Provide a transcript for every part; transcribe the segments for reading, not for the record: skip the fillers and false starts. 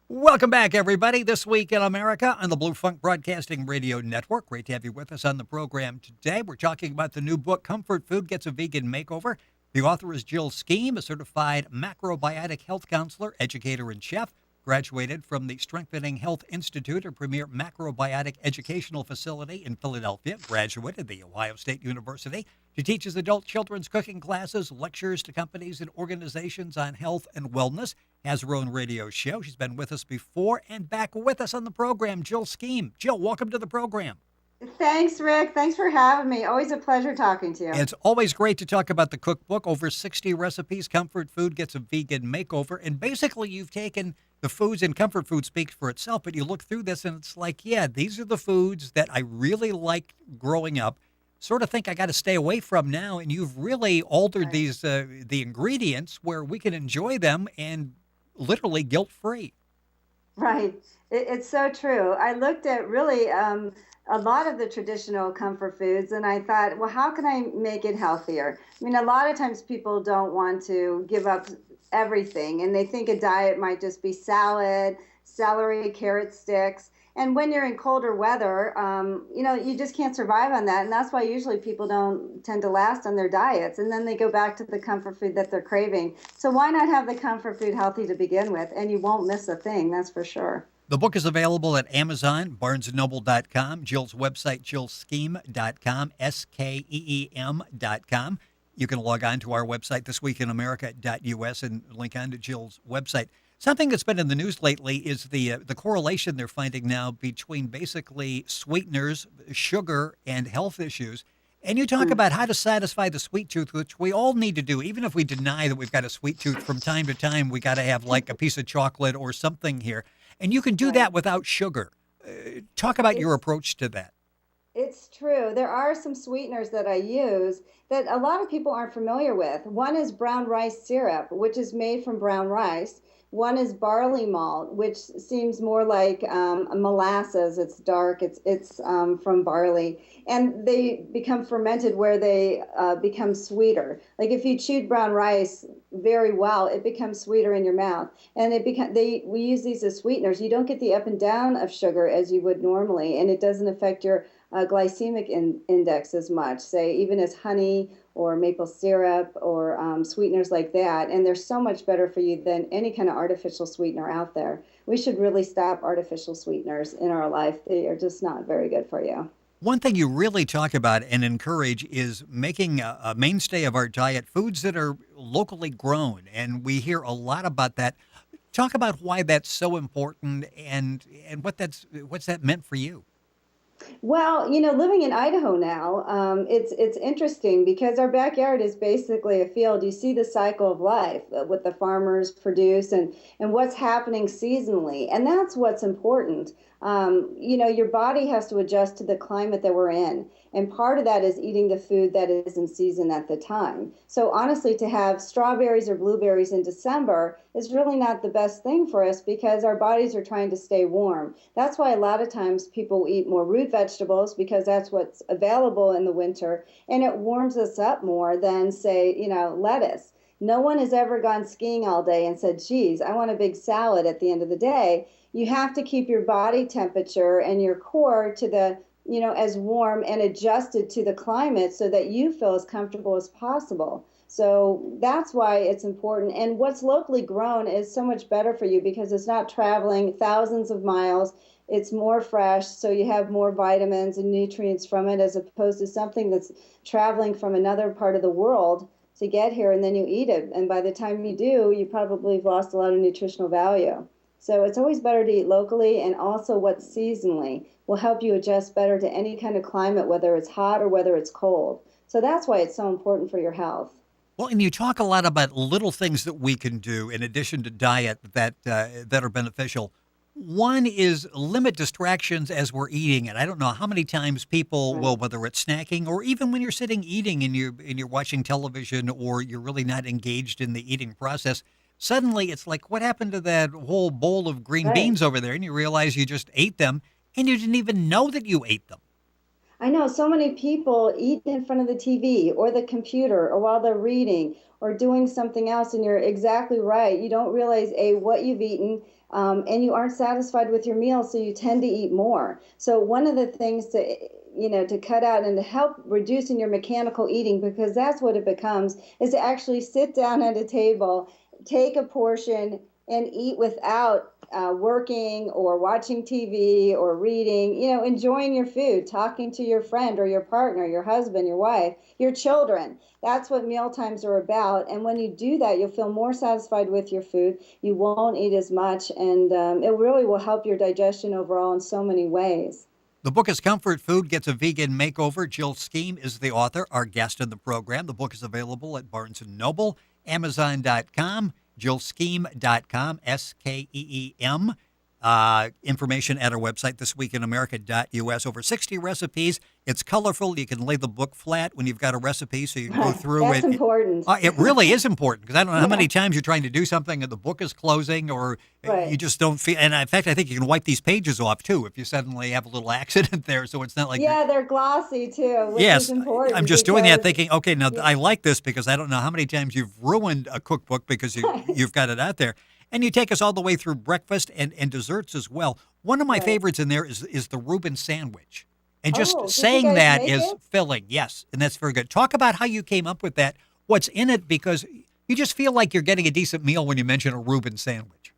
Welcome back, everybody. This week in America on the Blue Funk Broadcasting Radio Network. Great to have you with us on the program today. We're talking about the new book, Comfort Food Gets a Vegan Makeover. The author is Jill Skeem, a certified macrobiotic health counselor, educator, and chef. Graduated from the Strengthening Health Institute, a premier macrobiotic educational facility in Philadelphia. Graduated the Ohio State University. She teaches adult children's cooking classes, lectures to companies and organizations on health and wellness. Has her own radio show. She's been with us before and back with us on the program, Jill Skeem. Jill, welcome to the program. Thanks, Rick. Thanks for having me. Always a pleasure talking to you. It's always great to talk about the cookbook. Over 60 recipes. Comfort Food Gets a Vegan Makeover. And basically, you've taken the foods, and comfort food speaks for itself, but you look through this and it's like, yeah, these are the foods that I really liked growing up. Sort of think I got to stay away from now. And you've really altered Right. the ingredients where we can enjoy them and literally guilt free. Right. It's so true. I looked at really a lot of the traditional comfort foods and I thought, well, how can I make it healthier? I mean, a lot of times people don't want to give up everything and they think a diet might just be salad, celery, carrot sticks. And when you're in colder weather, you just can't survive on that. And that's why usually people don't tend to last on their diets. And then they go back to the comfort food that they're craving. So why not have the comfort food healthy to begin with? And you won't miss a thing, that's for sure. The book is available at Amazon, barnesandnoble.com, Jill's website, jillskeem.com, SKEEM.com. You can log on to our website, thisweekinamerica.us, and link on to Jill's website. Something that's been in the news lately is the correlation they're finding now between basically sweeteners, sugar, and health issues. And you talk Mm, about how to satisfy the sweet tooth, which we all need to do. Even if we deny that we've got a sweet tooth from time to time, we got to have like a piece of chocolate or something here. And you can do right. that without sugar. Talk about your It's approach to that. It's true. There are some sweeteners that I use that a lot of people aren't familiar with. One is brown rice syrup, which is made from brown rice. One is barley malt, which seems more like molasses. It's dark. It's from barley, and they become fermented where they become sweeter. Like if you chewed brown rice very well, it becomes sweeter in your mouth, and it become they we use these as sweeteners. You don't get the up and down of sugar as you would normally, and it doesn't affect your glycemic index as much, say, even as honey or maple syrup or sweeteners like that. And they're so much better for you than any kind of artificial sweetener out there. We should really stop artificial sweeteners in our life. They are just not very good for you. One thing you really talk about and encourage is making a mainstay of our diet foods that are locally grown. And we hear a lot about that. Talk about why that's so important and what's that meant for you. Well, living in Idaho now, it's interesting because our backyard is basically a field. You see the cycle of life, what the farmers produce and what's happening seasonally, and that's what's important. Your body has to adjust to the climate that we're in, and part of that is eating the food that is in season at the time. So honestly, to have strawberries or blueberries in December is really not the best thing for us because our bodies are trying to stay warm. That's why a lot of times people eat more root vegetables because that's what's available in the winter and it warms us up more than, say, lettuce. No one has ever gone skiing all day and said, geez, I want a big salad at the end of the day. You have to keep your body temperature and your core to as warm and adjusted to the climate so that you feel as comfortable as possible. So that's why it's important. And what's locally grown is so much better for you because it's not traveling thousands of miles. It's more fresh, so you have more vitamins and nutrients from it as opposed to something that's traveling from another part of the world to get here and then you eat it. And by the time you do, you probably have lost a lot of nutritional value. So it's always better to eat locally and also what's seasonally will help you adjust better to any kind of climate, whether it's hot or whether it's cold. So that's why it's so important for your health. Well, and you talk a lot about little things that we can do in addition to diet that are beneficial. One is limit distractions as we're eating, and I don't know how many times people Right. will, whether it's snacking or even when you're sitting eating and you're watching television or you're really not engaged in the eating process. Suddenly, it's like, what happened to that whole bowl of green Right. beans over there? And you realize you just ate them, and you didn't even know that you ate them. I know so many people eat in front of the TV or the computer or while they're reading or doing something else, and you're exactly right. You don't realize A, what you've eaten, and you aren't satisfied with your meal, so you tend to eat more. So one of the things to cut out and to help reducing your mechanical eating, because that's what it becomes, is to actually sit down at a table, take a portion, and eat without working or watching TV or reading, enjoying your food, talking to your friend or your partner, your husband, your wife, your children. That's what meal times are about. And when you do that, you'll feel more satisfied with your food. You won't eat as much, and it really will help your digestion overall in so many ways. The book is Comfort Food Gets a Vegan Makeover. Jill Skeem is the author, our guest in the program. The book is available at Barnes & Noble, Amazon.com, JillSkeem.com, Skeem. Information at our website, thisweekinamerica.us. Over 60 recipes. It's colorful. You can lay the book flat when you've got a recipe, so you can go through That's it. important. It really is important, because I don't know how many times you're trying to do something and the book is closing, or you just don't feel. And in fact, I think you can wipe these pages off too if you suddenly have a little accident there. So it's not like they're glossy too, which yes, is important. I'm just doing that thinking, okay, now I like this because I don't know how many times you've ruined a cookbook because you've got it out there. And you take us all the way through breakfast and desserts as well. One of my favorites in there is the Reuben sandwich. And just saying that is filling, yes, and that's very good. Talk about how you came up with that, what's in it, because you just feel like you're getting a decent meal when you mention a Reuben sandwich.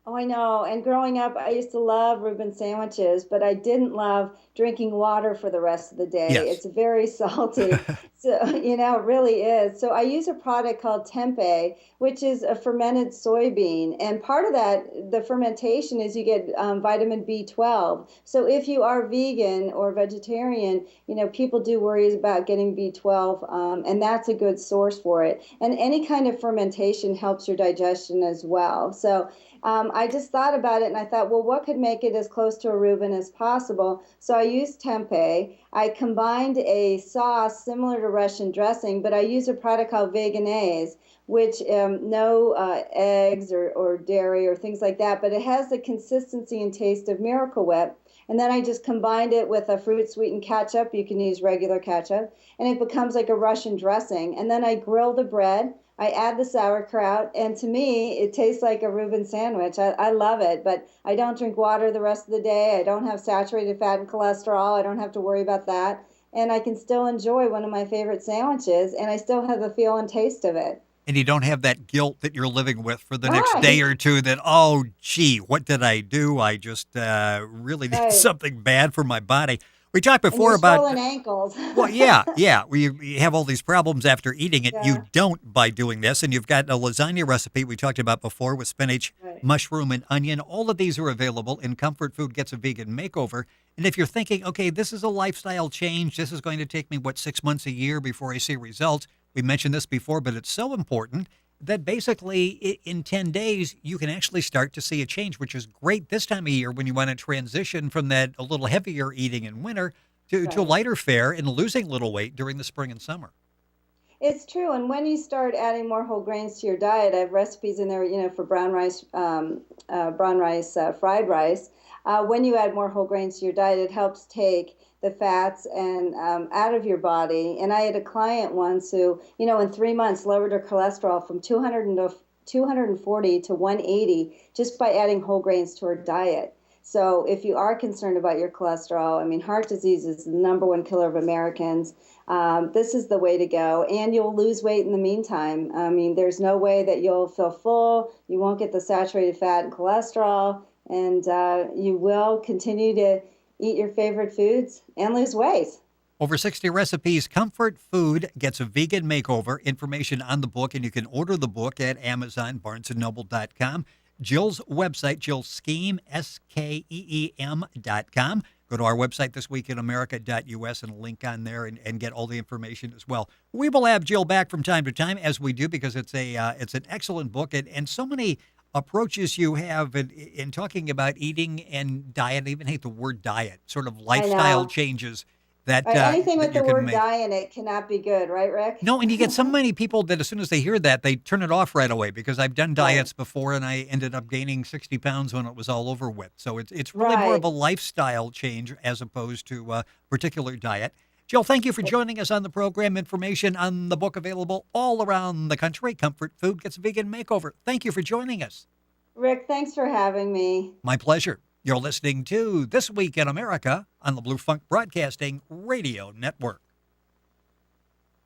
Oh, I know. And growing up, I used to love Reuben sandwiches, but I didn't love drinking water for the rest of the day. Yes. It's very salty. So, it really is. So I use a product called tempeh, which is a fermented soybean. And part of that, the fermentation, is you get vitamin B12. So if you are vegan or vegetarian, people do worry about getting B12, and that's a good source for it. And any kind of fermentation helps your digestion as well. So I just thought about it, and I thought, well, what could make it as close to a Reuben as possible? So I used tempeh. I combined a sauce similar to Russian dressing, but I used a product called Vegenaise, which no eggs or dairy or things like that, but it has the consistency and taste of Miracle Whip. And then I just combined it with a fruit sweetened ketchup. You can use regular ketchup, and it becomes like a Russian dressing. And then I grill the bread. I add the sauerkraut, and to me, it tastes like a Reuben sandwich. I love it, but I don't drink water the rest of the day. I don't have saturated fat and cholesterol. I don't have to worry about that. And I can still enjoy one of my favorite sandwiches, and I still have the feel and taste of it. And you don't have that guilt that you're living with for the next day or two that, oh, gee, what did I do? I just really did something bad for my body. We talked before about swollen ankles. Well, yeah. You have all these problems after eating it. Yeah. You don't by doing this. And you've got a lasagna recipe we talked about before with spinach, mushroom, and onion. All of these are available in Comfort Food Gets a Vegan Makeover. And if you're thinking, okay, this is a lifestyle change, this is going to take me, 6 months, a year before I see results. We mentioned this before, but it's so important that basically in 10 days, you can actually start to see a change, which is great this time of year when you want to transition from that a little heavier eating in winter to lighter fare and losing a little weight during the spring and summer. It's true. And when you start adding more whole grains to your diet, I have recipes in there, for brown rice, fried rice. When you add more whole grains to your diet, it helps take the fats and out of your body. And I had a client once who, in 3 months lowered her cholesterol from 240 to 180 just by adding whole grains to her diet. So if you are concerned about your cholesterol, heart disease is the number one killer of Americans. This is the way to go. And you'll lose weight in the meantime. There's no way that you'll feel full. You won't get the saturated fat and cholesterol. And you will continue to eat your favorite foods and lose weight. Over 60 recipes, Comfort Food Gets a Vegan Makeover. Information on the book, and you can order the book at Amazon, BarnesandNoble.com. Jill's website, Jill Skeem, Skeem.com. Go to our website, thisweekinamerica.us, and a link on there and get all the information as well. We will have Jill back from time to time, as we do, because it's an excellent book, and so many approaches you have in talking about eating and diet. I even hate the word diet, sort of lifestyle changes. That anything that with the word diet, it cannot be good, right, Rick? No, and you get so many people that as soon as they hear that, they turn it off right away, because I've done diets before and I ended up gaining 60 pounds when it was all over with. So it's really more of a lifestyle change as opposed to a particular diet. Jill, thank you for joining us on the program. Information on the book available all around the country. Comfort Food Gets a Vegan Makeover. Thank you for joining us. Rick, thanks for having me. My pleasure. You're listening to This Week in America on the Blue Funk Broadcasting Radio Network.